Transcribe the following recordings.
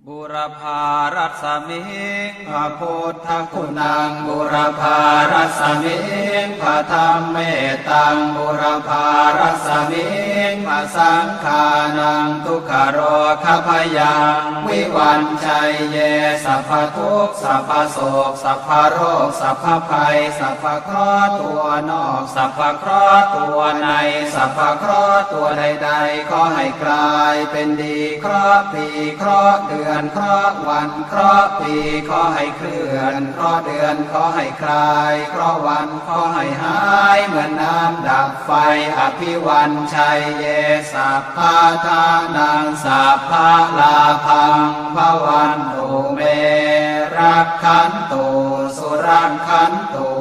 บุรพารัศมิงพระพุทธคุณังบุรพารัศมิงพระธรรมเมตังบุรพารัศมิงพระสังฆานังทุกขโรคพยังวิวันชัยเยสัพพทุกข์สัพพโศกสัพพโรคสัพพภัยสัพพเคราะห์ตัวนอกสัพพเคราะห์ตัวในสัพพเคราะห์ตัวใดๆขอให้กลายเป็นดีเคราะห์ปีเคราะห์เดือนเคราะห์วันเคราะห์ปีขอให้เคลื่อนเคราะห์เดือนขอให้คลายเคราะห์วันขอให้หายเหมือนน้ำดับไฟอภิวันชัยเยสัพพะทานังสัพพะลาภังภวันตุเมรักขันตุสุรังขันตุ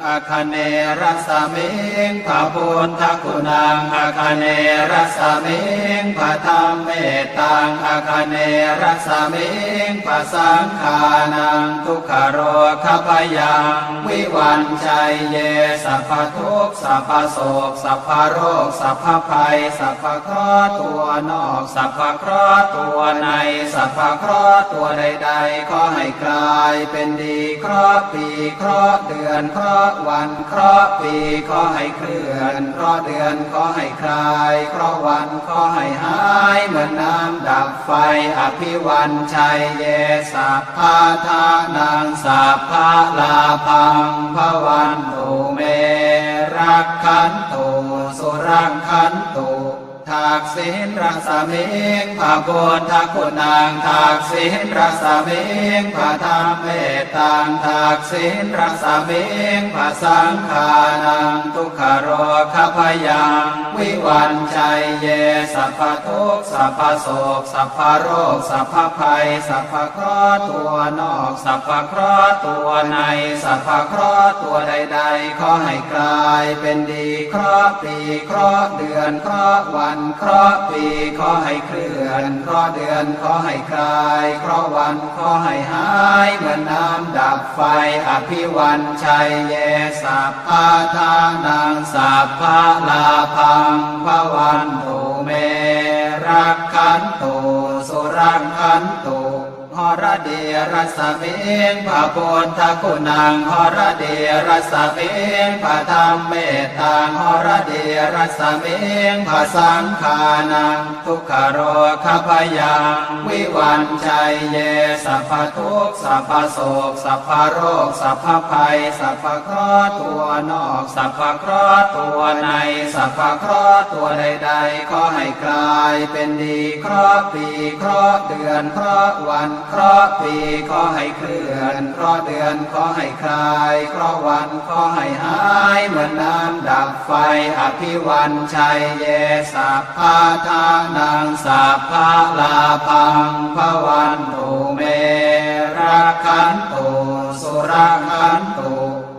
อาคเนรัสมิงพระพุทธคุณังอาคเนรัสมิงพระธรรมเมตังอาคเนรัสมิงพระสังฆานังทุกขโรคพยังวิวันชัยเยสัพพทุกข์สัพพโศกสัพพโรคสัพพภัยสัพพเคราะห์ตัวนอกสัพพเคราะห์ตัวในสัพพเคราะห์ตัวใดๆขอให้กลายเป็นดีเคราะห์ปีเคราะห์เดือนเคราะห์วันเคราะห์ปีขอให้เคลื่อนเคราะห์เดือนขอให้คลายเคราะห์วันขอให้หายเหมือนน้ำดับไฟอภิวันชัยเยสัพพะทานังสัพพะลาภังภวันตุเมรักขันตุสุรังขันตุทักษิณรัศมิงพระพุทธคุณังทักษิณรัศมิงพระธรรมเมตังทักษิณรัศมิงพระสังฆานังทุกขโรคพยังวิวันชัยเยสัพพทุกข์สัพพโศกสัพพโรคสัพพภัยสัพพเคราะห์ตัวนอกสัพพเคราะห์ตัวในสัพพเคราะห์ตัวใดๆขอให้กลายเป็นดีเคราะห์ปีเคราะห์เดือนเคราะห์วันเคราะห์ปีขอให้เคลื่อนเคราะห์เดือนขอให้คลายเคราะห์วันขอให้หายเหมือนน้ำดับไฟอภิวันชัยเยสัพพะทานังสัพพะลาภังภวันตุเมรักขันตุสุรังขันตุหรเดรัสมิงพระพุทธคุณังหรเดรัสมิงพระธรรมเมตังหรเดรัสมิงพระสังฆานังทุกขโรคพยังวิวันชัยเยสัพพทุกข์สัพพโศกสัพพโรคสัพพภัยสัพพเคราะห์ตัวนอกสัพพเคราะห์ตัวในสัพพเคราะห์ตัวใดๆขอให้กลายเป็นดีเคราะห์ปีเคราะห์เดือนเคราะห์วันเคราะห์ปีขอให้เคลื่อนเคราะห์เดือนขอให้คลายเคราะห์วันขอให้หายเหมือนน้ำดับไฟอภิวันชัยเยสัพพะทานังสัพพะลาภังภวันตุเมรักขันตุสุรังขันตุ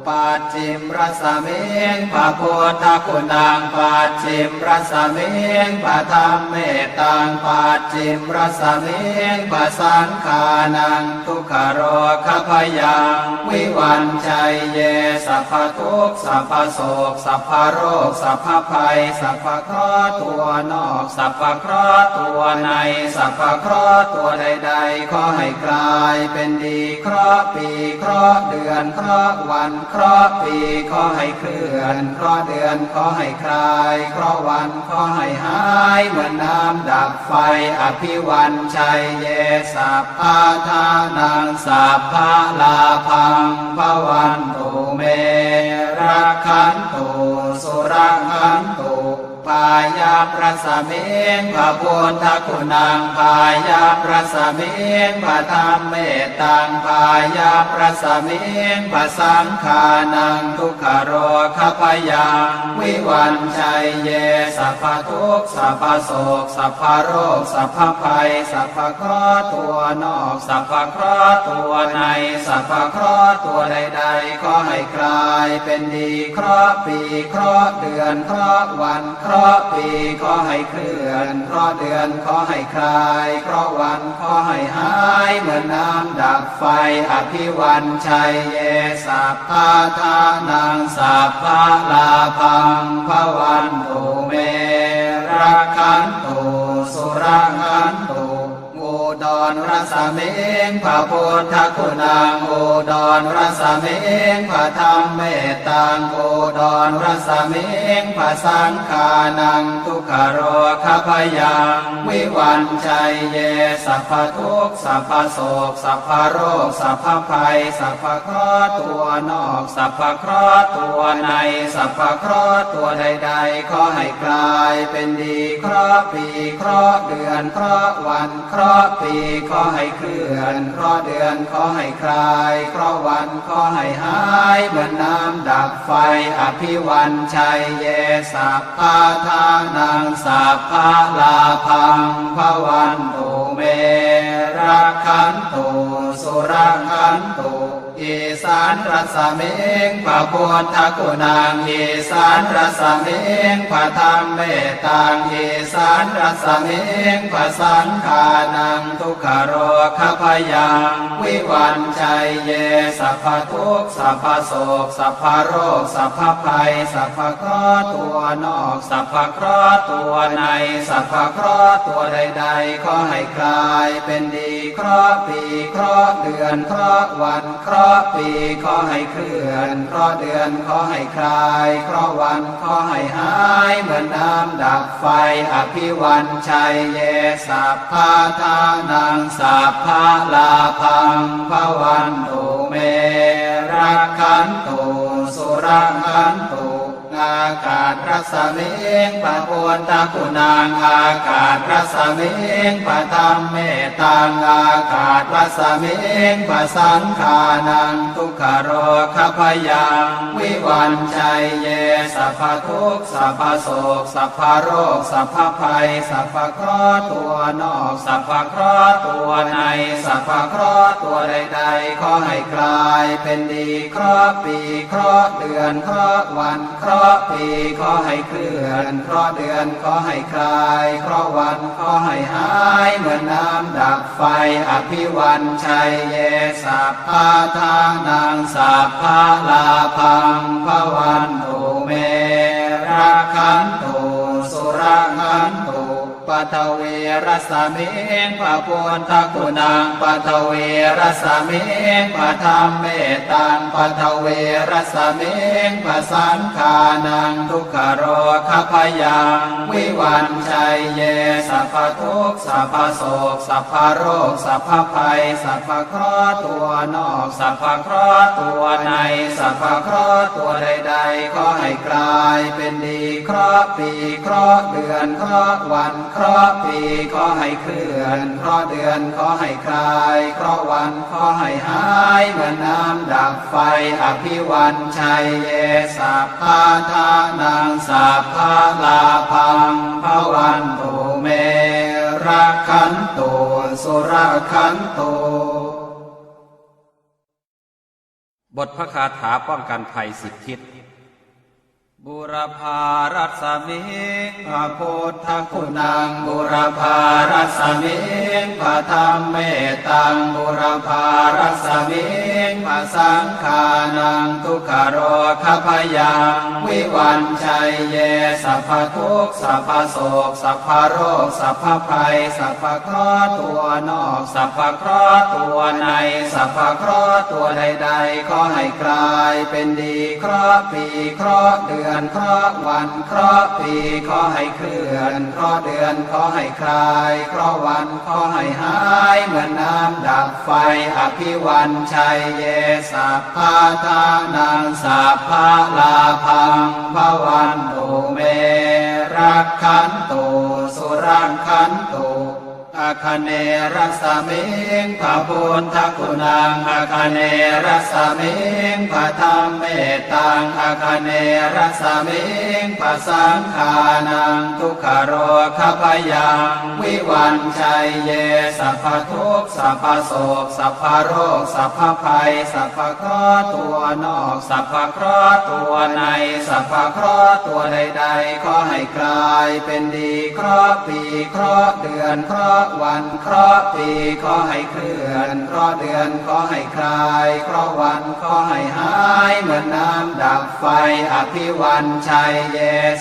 ปัจฉิมรัสมิงพระพุทธคุณังปัจฉิมรัสมิงพระธรรมเมตังปัจฉิมรัสมิงพระสังฆานังทุกขโรคพยังวิวันชัยเยสัพพทุกข์สัพพโศกสัพพโรคสัพพภัยสัพพเคราะห์ตัวนอกสัพพเคราะห์ตัวในสัพพเคราะห์ตัวใดๆขอให้กลายเป็นดีเคราะห์ปีเคราะห์เดือนเคราะห์วันเคราะห์ปีขอให้เคลื่อนเคราะห์เดือนขอให้คลายเคราะห์วันขอให้หายเหมือนน้ำดับไฟอภิวันชัยเยสัพพะทานังสัพพะลาภังภวันตุเมรักขันตุสุรังขันตุพายาประสมิงพระพุทธคุณังพายาประสมิงพระธรรมเมตังพายาประสมิงพระสังฆานังทุกขโรคพยังวิวันชัยเยสัพพทุกข์สัพพโศกสัพพโรคสัพพภัยสัพพเคราะห์ตัวนอกสัพพเคราะห์ตัวในสัพพเคราะห์ตัวใดๆขอให้กลายเป็นดีเคราะห์ปีเคราะห์เดือนเคราะห์วันเคราะห์ปีขอให้เคลื่อนเคราะห์เดือนขอให้คลายเคราะห์วันขอให้หายเหมือนน้ำดับไฟอภิวันชัยเยสัพพะทานังสัพพะลาภังภวันตุเมรักขันตุสุรังขันตุ อุ ดรรสเมงพระพุทธคุณังอุดรรสเมงพระธรรมเมตตังอุดรรสเมงพระสังฆานังทุกขโรคพยังวิวันชัยเยสัพพทุกข์สัพพโศกสัพพโรคสัพพภัยสัพพเคราะห์ตัวนอกสัพพเคราะห์ตัวในสัพพเคราะห์ตัวใดๆขอให้กลายเป็นดีเคราะห์ปีเคราะห์เดือนเคราะห์วันเคราะห์ปีขอให้เคลื่อนเคราะห์เดือนขอให้คลายเคราะห์วันขอให้หายเหมือนน้ำดับไฟอภิวันชัยเยสัพพะทานังสัพพะลาภังภวันตุเมรักขันตุสุรักขันตุอีสานรัสเมงพระพุทธคุณังอีสานรัสเมงพระธรรมเมตตังอีสานรัสเมงพระสังฆานังทุกขโรคพยังวิวันชัยเยสัพพทุกข์สัพพโศกสัพพโรคสัพพภัยสัพพเคราะห์ตัวนอกสัพพเคราะห์ตัวในสัพพเคราะห์ตัวใดๆขอให้กลายเป็นดีเคราะห์ปีเคราะห์เดือนเคราะห์วันเคราะห์ปีขอให้เคลื่อนเคราะห์เดือนขอให้คลายเคราะห์วันขอให้หายเหมือนน้ำดับไฟอภิวันชัยเยสัพพะทานังสัพพะลาภังภวันตุเมรักขันตุสุรักขันตุอากาศรัสเมงพระพุทธคุณังอากาศรัสเมงพระธรรมเมตตังอากาศรัสเมงพระสังฆานังทุกขโรคพยังวิวันชัยเยสัพพทุกข์สัพพโศกสัพพโรคสัพพภัยสัพพเคราะห์ตัวนอกสัพพเคราะห์ตัวในสัพพเคราะห์ตัวใดๆขอให้กลายเป็นดีเคราะห์ปีเคราะห์เดือนเคราะห์วันเคราะห์ปีขอให้เคลื่อนเคราะห์เดือนขอให้คลายเคราะห์วันขอให้หายเหมือนน้ำดับไฟอภิวันชัยเยสัพพะทานังสัพพะลาภังภวันตุเมรักขันตุสุรักขันตุปัทเวรัสเมงพระพุทธคุณังปัทเวรัสเมงพระธรรมเมตตังปัทเวรัสเมงพระสังฆานังทุกขโรคพยังวิวันชัยเยสัพพทุกข์สัพพโศกสัพพโรคสัพพภัยสัพพเคราะห์ตัวนอกสัพพเคราะห์ตัวในสัพพเคราะห์ตัวใดๆขอให้กลายเป็นดีเคราะห์ปีเคราะห์เดือนเคราะห์วันเคราะห์ปีขอให้เคลื่อนเคราะห์เดือนขอให้คลายเคราะห์วันขอให้หายเหมือนน้ำดับไฟอภิวันชัยเยสัพพะทานังสัพพะลาภังภวันตุเมรักขันตุสุรักขันตุ บทพระคาถาป้องกันภัย10 ทิศบุรพารัสมิงพระพุทธคุณังบุรพารัสมิงพระธรรมเมตตังบุรพารัสมิงพระสังฆานังทุกขโรคพยังวิวันชัยเยสัพพทุกข์สัพพโศกสัพพโรคสัพพภัยสัพพเคราะห์ตัวนอกสัพพเคราะห์ตัวในสัพพเคราะห์ตัวใดๆขอให้กลายเป็นดีเคราะห์ปีเคราะห์เดือนเคราะห์วันเคราะห์ปีขอให้เคลื่อนเคราะห์เดือนขอให้คลายเคราะห์วันขอให้หายเหมือนน้ำดับไฟอภิวันชัยเยสัพพะทานังสัพพะลาภังภวันตุเมรักขันตุสุรักขันตุอาคเนรัสเมงพระพุทธคุณังอาคเนรัสเมงพระธรรมเมตตังอาคเนรัสเมงพระสังฆานังทุกขโรคพยังวิวันชัยเยสัพพทุกข์สัพพโศกสัพพโรคสัพพภัยสัพพเคราะห์ตัวนอกสัพพเคราะห์ตัวในสัพพเคราะห์ตัวใดๆขอให้กลายเป็นดีเคราะห์ปีเคราะห์เดือนเคราะห์วันเคราะห์ปีขอให้เคลื่อนเคราะห์เดือนขอให้คลายเคราะห์วันขอให้หายเหมือนน้ำดับไฟอภิวันชัยเย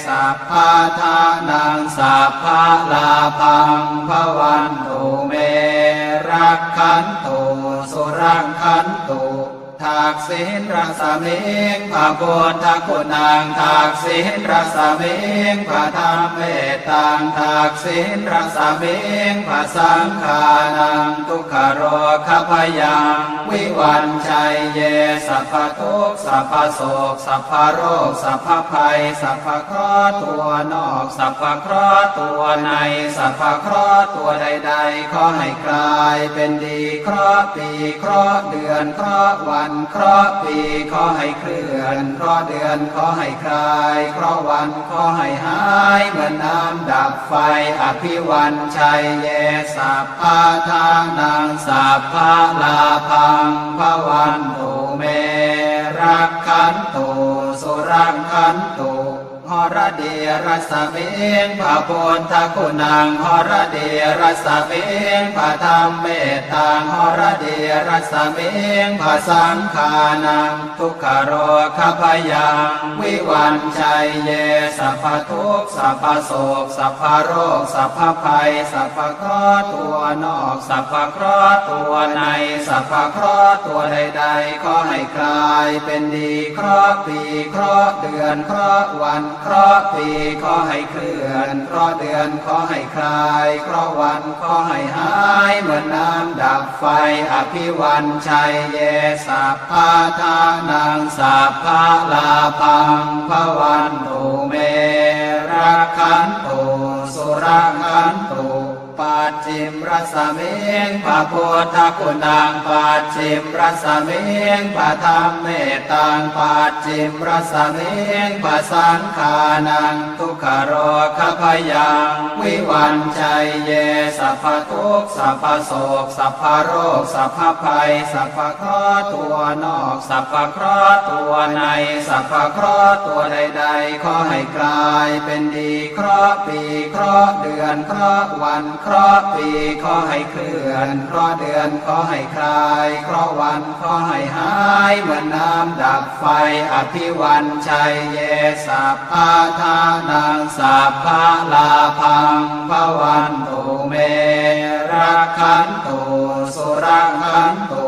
สัพพะทานังสัพพะลาภังภวันตุเม รักขันตุสุรังขันตุทักษิณรัศมิงพระพุทธคุณังทักษิณรัศมิงพระธรรมเมตตังทักษิณรัศมิงพระสังฆานังทุกขโรคพยังวิวันชัยเยสัพพทุกข์สัพพโศกสัพพโรคสัพพภัยสัพพเคราะห์ตัวนอกสัพพเคราะห์ตัวในสัพพเคราะห์ตัวใดๆขอให้กลายเป็นดีเคราะห์ปีเคราะห์เดือนเคราะห์วันเคราะห์ปีขอให้เคลื่อนเคราะห์เดือนขอให้คลายเคราะห์วันขอให้หายเหมือนน้ำดับไฟอภิวันชัยเยสัพพะทานังสัพพะลาภังภวันตุเมรักขันตุสุรังขันตุหรเดียรัสมิงพระพุทธคุณังหรเดียรัสมิงพระธรรมเมตตังหรเดียรัสมิงพระสังฆานังทุกขโรคพยังวิวันชัยเยสัพพทุกข์สัพพโศกสัพพโรคสัพพภัยสัพพเคราะห์ตัวนอกสัพพเคราะห์ตัวในสัพพเคราะห์ตัวใดๆขอให้กลายเป็นดีเคราะห์ปีเคราะห์เดือนเคราะห์วันเคราะห์ปีขอให้เคลื่อนเคราะห์เดือนขอให้คลายเคราะห์วันขอให้หายเหมือนน้ำดับไฟอภิวันชัยเยสัพพะทานังสัพพะลาภังภวันตุเมรักขันตุสุรังขันตุปัจฉิมรัสมิงพระพุทธคุณังปัจฉิมรัสมิงพระธรรมเมตตังปัจฉิมรัสมิงพระสังฆานังทุกขโรคพยังวิวันชัยเยสัพพทุกข์สัพพโศกสัพพโรคสัพพภัยสัพพเคราะห์ตัวนอกสัพพเคราะห์ตัวในสัพพเคราะห์ตัวใดๆขอให้กลายเป็นดีเคราะห์ปีเคราะห์เดือนเคราะห์วันเคราะห์ปีขอให้เคลื่อนเคราะห์เดือนขอให้คลายเคราะห์วันขอให้หายเหมือนน้ำดับไฟอภิวันชัยเยสัพพะทานังสัพพะลาภังภวันตุเมรักขันตุสุรังขันตุ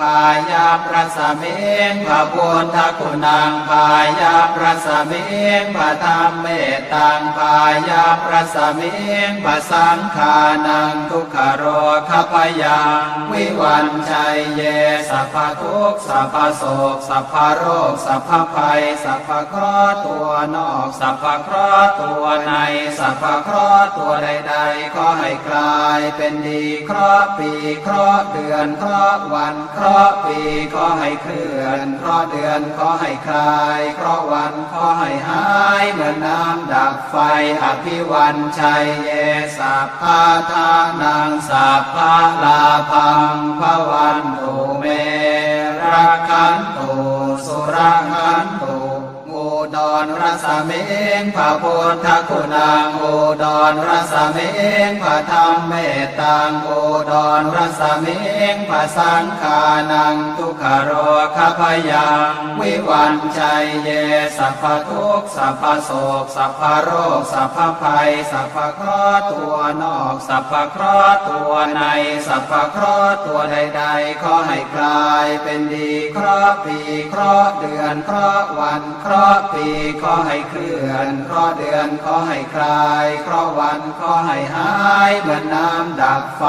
พายาพระสมิงพระพุทธคุณังพายาพระสมิงพระธรรมเมตตังพายาพระสมิงพระสังฆานังทุกขโรคพยังวิวันชัยเยสัพพทุกข์สัพพโศกสัพพโรคสัพพภัยสัพพเคราะห์ตัวนอกสัพพเคราะห์ตัวในสัพพเคราะห์ตัวใดๆขอให้กลายเป็นดีเคราะห์ปีเคราะห์เดือนเคราะห์วันเคราะห์ปีขอให้เคลื่อนเคราะห์เดือนขอให้คลายเคราะห์วันขอให้หายเหมือนน้ำดับไฟอภิวันชัยเยสัพพะทานังสัพพะลาภังภวันตุเมรักขันตุสุรังขันตุอุดรรัสมิงพระพุทธคุณังอุดรรัสมิงพระธรรมเมตตังอุดรรัสมิงพระสังฆานังทุกขโรคพยังวิวันชัยเยสัพพทุกข์สัพพโศกสัพพโรคสัพพภัยสัพพเคราะห์ตัวนอกสัพพเคราะห์ตัวในสัพพเคราะห์ตัวใดๆขอให้กลายเป็นดีเคราะห์ปีเคราะห์เดือนเคราะห์วันเคราะห์ปีขอให้เคลื่อนเคราะห์เดือนขอให้คลายเคราะห์วันขอให้หายเหมือนน้ำดับไฟ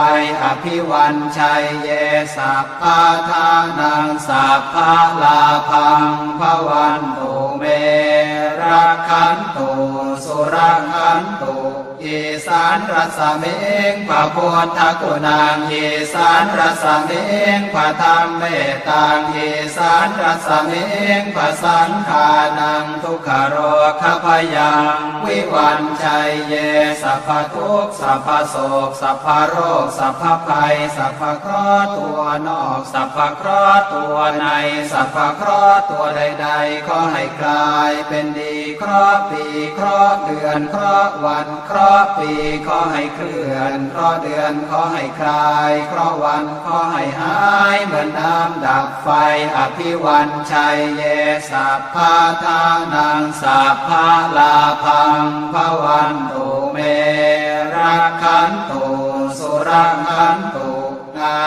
อภิวันชัยเยสัพพะทานังสัพพะลาภังภวันตุเมรักขันตุสุรังขันตุอีสานรัสมิงพระพุทธคุณังอีสานรัสมิงพระธรรมเมตตังอีสานรัสมิงพระสังฆานังทุกขโรคพยังวิวันชัยเยสัพพทุกข์สัพพโศกสัพพโรคสัพพภัยสัพพเคราะห์ตัวนอกสัพพเคราะห์ตัวในสัพพเคราะห์ตัวใดๆขอให้กลายเป็นดีเคราะห์ปีเคราะห์เดือนเคราะห์วันเคราะห์ปีขอให้เคลื่อนเคราะห์เดือนขอให้คลายเคราะห์วันขอให้หายเหมือนน้ำดับไฟอภิวันชัยเยสัพพะทานังสัพพะลาภังภวันตุเมรักขันตุสุรังขันตุนา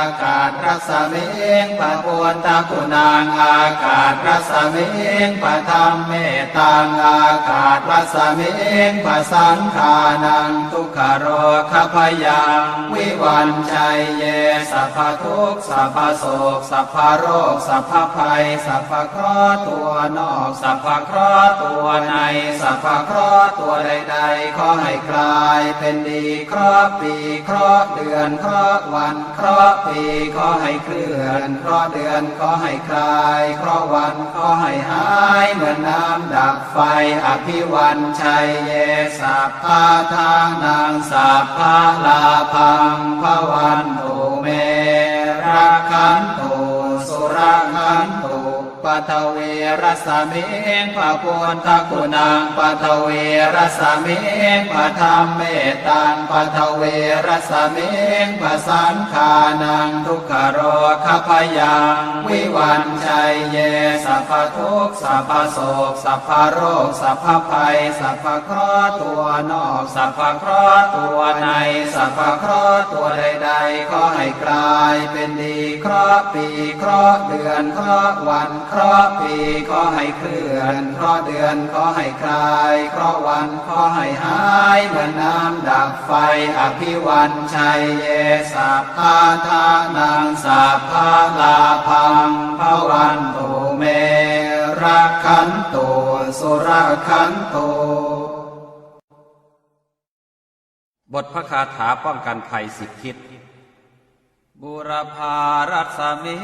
สมิงปะปุตตะคุณังอากาศรัสมิงปะธรรมเมตังอากาศรัสมิงปะสังขานังทุกขโรคพยังวิวันชัยเยสัพพทุกข์สัพพโศกสัพพโรคสัพพภัยสัพพเคราะห์ตัวนอกสัพพเคราะห์ตัวในสัพพเคราะห์ตัวใดๆขอให้กลายเป็นดีเคราะห์ปีเคราะห์เดือนเคราะห์วันเคราะห์ปีขอให้เคลื่อนเคราะห์เดือนขอให้คลายเคราะห์วันขอให้หายเหมือนน้ำดับไฟอภิวันชัยเยสัพพะทานังสัพพะลาภังภวันตุเมรักขันตุสุรักขันตุปัทเวรสมิงพระพุทธคุณังปัทเวรสมิงพระธรรมเมตังปัทเวรสมิงพระสังฆานังทุกขโรคพยังวิวันชัยเยสัพพทุกข์สัพพโศกสัพพโรคสัพพภัยสัพพเคราะห์ตัวนอกสัพพเคราะห์ตัวในสัพพเคราะห์ตัวใดๆขอให้กลายเป็นดีเคราะห์ปีเคราะห์เดือนเคราะห์วันเคราะห์ปีขอให้เคลื่อนเคราะห์เดือนขอให้คลายเคราะห์วันขอให้หายเหมือนน้ำดับไฟอภิวันชัยเยสัพพะทานังสัพพะลาภังภวันตุเมรักขันตุสุรักขันตุ บทพระคาถาป้องกันภัย10 ทิศบุรพารัสมิ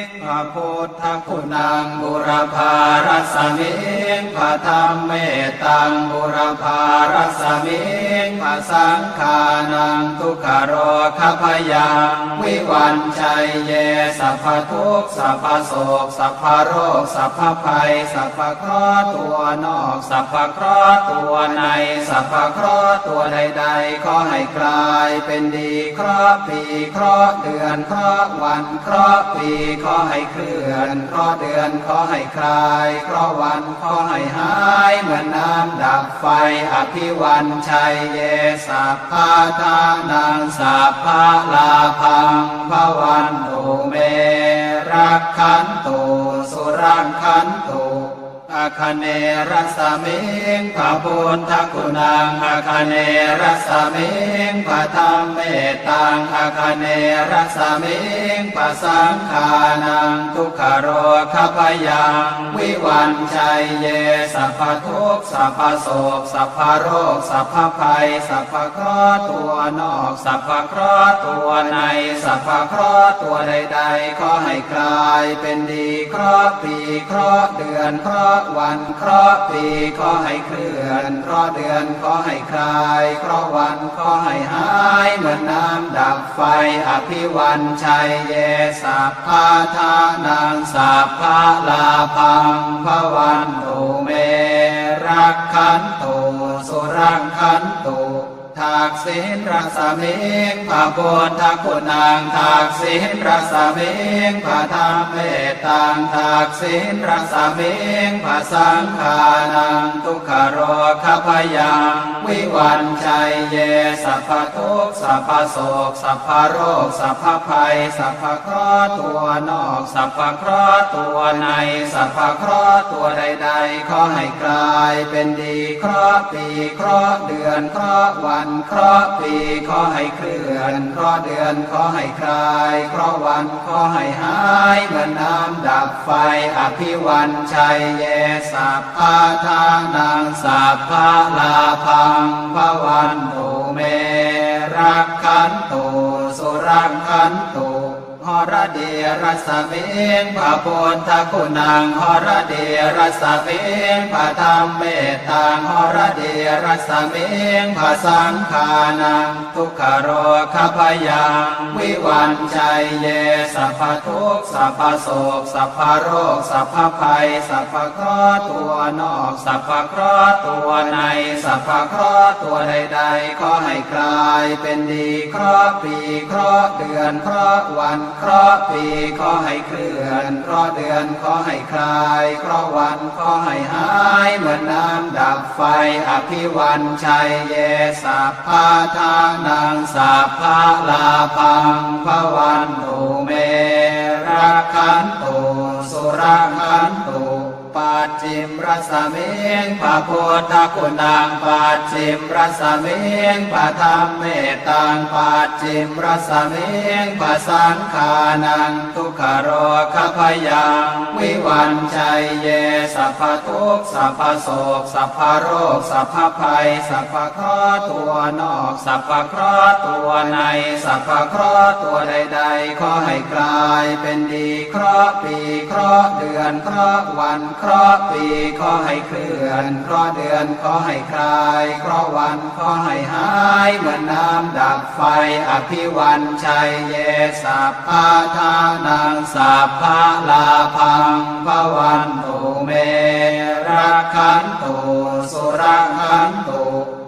งพระพุทธคุณังบุรพารัสมิงพระธรรมเมตังบุรพารัสมิงพระสังฆานังทุกขโรคพยังวิวันชัยเยสัพพทุกข์สัพพโศกสัพพโรคสัพพภัยสัพพเคราะห์ตัวนอกสัพพเคราะห์ตัวในสัพพเคราะห์ตัวใดๆขอให้กลายเป็นดีเคราะห์ปีเคราะห์เดือนเคราะห์วันเคราะห์ปีขอให้เคลื่อนเคราะห์เดือนขอให้คลายเคราะห์วันขอให้หายเหมือนน้ำดับไฟอภิวันชัยเยสัพพะทานังสัพพะลาภังภวันตุเมรักขันตุสุรักขันตุอาคเนรัสมิงพระพุทธคุณังอาคเนรัสมิงพระธรรมเมตังอาคเนรัสมิงพระสังฆานังทุกขโรคพยังวิวันชัยเยสัพพทุกข์สัพพโศกสัพพโรคสัพพภัยสัพพเคราะห์ตัวนอกสัพพเคราะห์ตัวในสัพพเคราะห์ตัวใดๆขอให้กลายเป็นดีเคราะห์ปีเคราะห์เดือนเคราะห์วันเคราะห์ปีขอให้เคลื่อนเคราะห์เดือนขอให้คลายเคราะห์วันขอให้หายเหมือนน้ำดับไฟอภิวันชัยเยสัพพะทานังสัพพะลาภังภวันตุเมรักขันตุสุรักขันตุทักษิณรัสมิงพระพุทธคุณังทักษิณรัสมิงพระธรรมเมตังทักษิณรัสมิงพระสังฆานังทุกขโรคพยังวิวันชัยเยสัพพทุกข์สัพพโศกสัพพโรคสัพพภัยสัพพเคราะห์ตัวนอกสัพพเคราะห์ตัวในสัพพเคราะห์ตัวใดๆขอให้กลายเป็นดีเคราะห์ปีเคราะห์เดือนเคราะห์วันเคราะห์ปีขอให้เคลื่อนเคราะห์เดือนขอให้คลายเคราะห์วันขอให้หายเหมือนน้ำดับไฟอภิวันชัยเยสัพพะทานังสัพพะลาภังภวันตุเมรักขันตุสุรักขันตุหรเดรัสมิงพระพุทธคุณังหรเดรัสมิงพระธรรมเมตังหรเดรัสมิงพระสังฆานังทุกขโรคพยังวิวันชัยเยสัพพทุกข์สัพพโศกสัพพโรคสัพพภัยสัพพเคราะห์ตัวนอกสัพพเคราะห์ตัวในสัพพเคราะห์ตัวใดๆขอให้กลายเป็นดีเคราะห์ปีเคราะห์เดือนเคราะห์วันเคราะห์ปีขอให้เคลื่อนเคราะห์เดือนขอให้คลายเคราะห์วันขอให้หายเหมือนน้ำดับไฟอภิวันชัยเยสัพพะทานังสัพพะลาภังภวันตุเม ขันตุสุรขันตุปัจฉิมรสมิงพระพุทธคุณังปัจฉิมรสมิงพระธรรมเมตังปัจฉิมรสมิงพระสังฆานังทุกขโรคพยังวิวันชัยเยสัพพทุกข์สัพพโศกสัพพโรคสัพพภัยสัพพเคราะห์ตัวนอกสัพพเคราะห์ตัวในสัพพเคราะห์ตัวใดๆขอให้กลายเป็นดีเคราะห์ปีเคราะห์เดือนเคราะห์วันเคราะห์ปีขอให้เคลื่อนเคราะห์เดือนขอให้คลายเคราะห์วันขอให้หายเหมือนน้ำดับไฟอภิวันชัยเยสัพพะทานังสัพพะลาภังภวันตุเมรักขันตุสุรขันตุ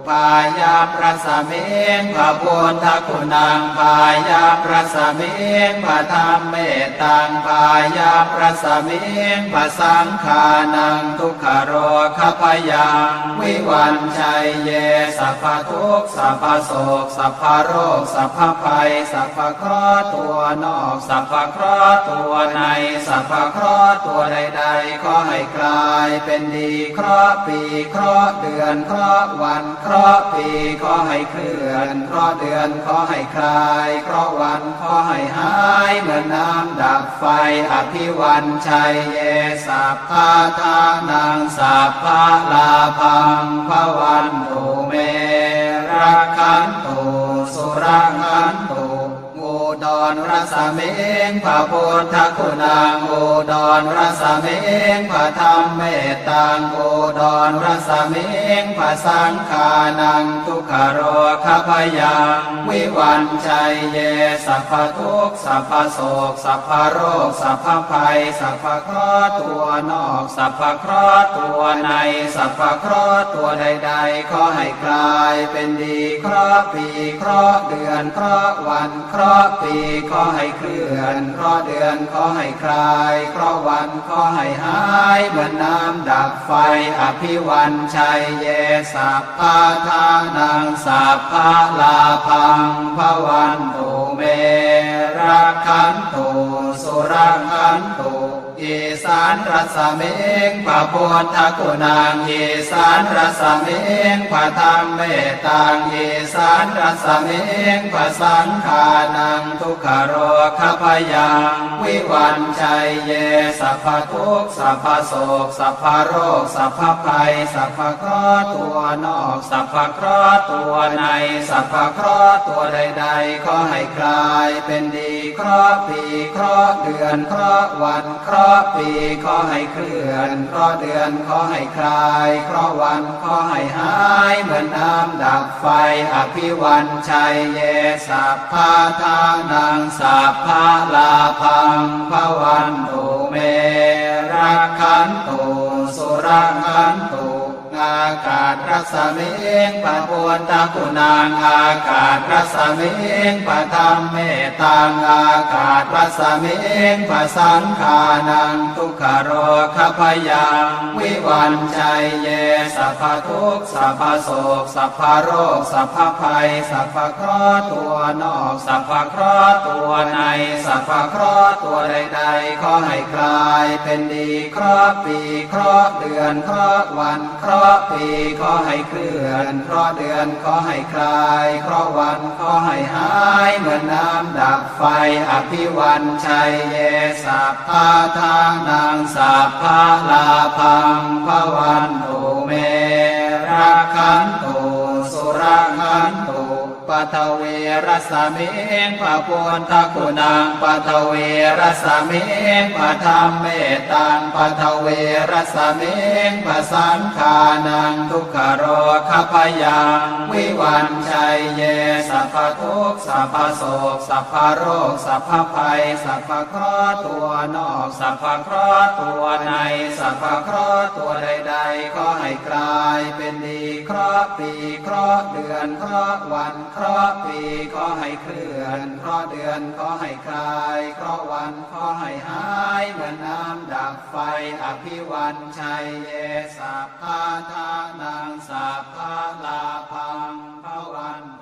พายาประสเมงพระพุทธคุณังพายาประสเมงพระธรรมเมตตังพายาประสเมงพระสังฆานังทุกขโรคพยังวิวันชัยเยสัพพทุกข์สัพพโศกสัพพโรคสัพพภัยสัพพเคราะห์ตัวนอกสัพพเคราะห์ตัวในสัพพเคราะห์ตัวใดๆขอให้กลายเป็นดีเคราะห์ปีเคราะห์เดือนเคราะห์วันเคราะห์ปีขอให้เคลื่อนเคราะห์เดือนขอให้คลายเคราะห์วันขอให้หายเหมือนน้ำดับไฟอภิวันชัยเยสัพพะทานังสัพพะลาภังภวันตุเมรักขันตุสุรขันตุอุดรรสเมงพระพุทธคุณังอุดรรสเมงพระธรรมเมตตังอุดรรสเมงพระสังฆานังทุกขโรคพยังวิวันชัยเยสัพพทุกข์สัพพโศกสัพพโรคสัพพภัยสัพพเคราะห์ตัวนอกสัพพเคราะห์ตัวในสัพพเคราะห์ตัวใดๆขอให้กลายเป็นดีเคราะห์ปีเคราะห์เดือนเคราะห์วันเคราะห์ปีขอให้เคลื่อนเคราะห์เดือนขอให้คลายเคราะห์วันขอให้หายเหมือนน้ำดับไฟอภิวันชัยเยสัพพะทานังสัพพะลาภังภวันตุเมรักขันตุสุรขันตุอีสานรสเมงพระพุทธคุณังอีสานรสเมงพระธรรมเมตตังอีสานรสเมงพระสังฆานังทุกขโรคพยังวิวันชัยเยสัพพทุกข์สัพพโศกสัพพโรคสัพพภัยสัพพเคราะห์ตัวนอกสัพพเคราะห์ตัวในสัพพเคราะห์ตัวใดๆขอให้กลายเป็นดีเคราะห์ปีเคราะห์เดือนเคราะห์วันเคราะห์ปีขอให้เคลื่อนเคราะห์เดือนขอให้คลายเคราะห์วันขอให้หายเหมือนน้ำดับไฟอภิวันชัยเยสัพพะทานังสัพพะลาภังภวันตุเมรักขันตุสุรขันตุอากาศรัสเมงพระพุทธคุณังอากาศรัสเมงพระธรรมเมตตังอากาศรัสเมงพระสังฆานังทุกขโรคพยังวิวันชัยเยสัพพทุกข์สัพพโศกสัพพโรคสัพพภัยสัพพเคราะห์ตัวนอกสัพพเคราะห์ตัวในสัพพเคราะห์ตัวใดๆขอให้กลายเป็นดีเคราะห์ปีเคราะห์เดือนเคราะห์วันเคราะห์ปีขอให้เคลื่อนเคราะห์เดือนขอให้คลายเคราะห์วันขอให้หายเหมือนน้ำดับไฟอภิวันชัยเยสัพพะทานังสัพพะลาภังภวันตุเมรักขันตุสุรขันตุปัทเวรสเมงพระพุทธคุณังปัทเวรสเมงพระธรรมเมตตังปัทเวรสเมงพระสังฆานังทุกขโรคพยังวิวันชัยเยสัพพทุกข์สัพพโศกสัพพโรคสัพพภัยสัพพเคราะห์ตัวนอกสัพพเคราะห์ตัวในสัพพเคราะห์ตัวใดๆขอให้กลายเป็นดีเคราะห์ปีเคราะห์เดือนเคราะห์วันเคราะห์ปีขอให้เคลื่อนเคราะห์เดือนขอให้คลายเคราะห์วันขอให้หายเหมือนน้ำดับไฟอภิวันชัยเยสัพพะทานังสัพพะลาภังภวัน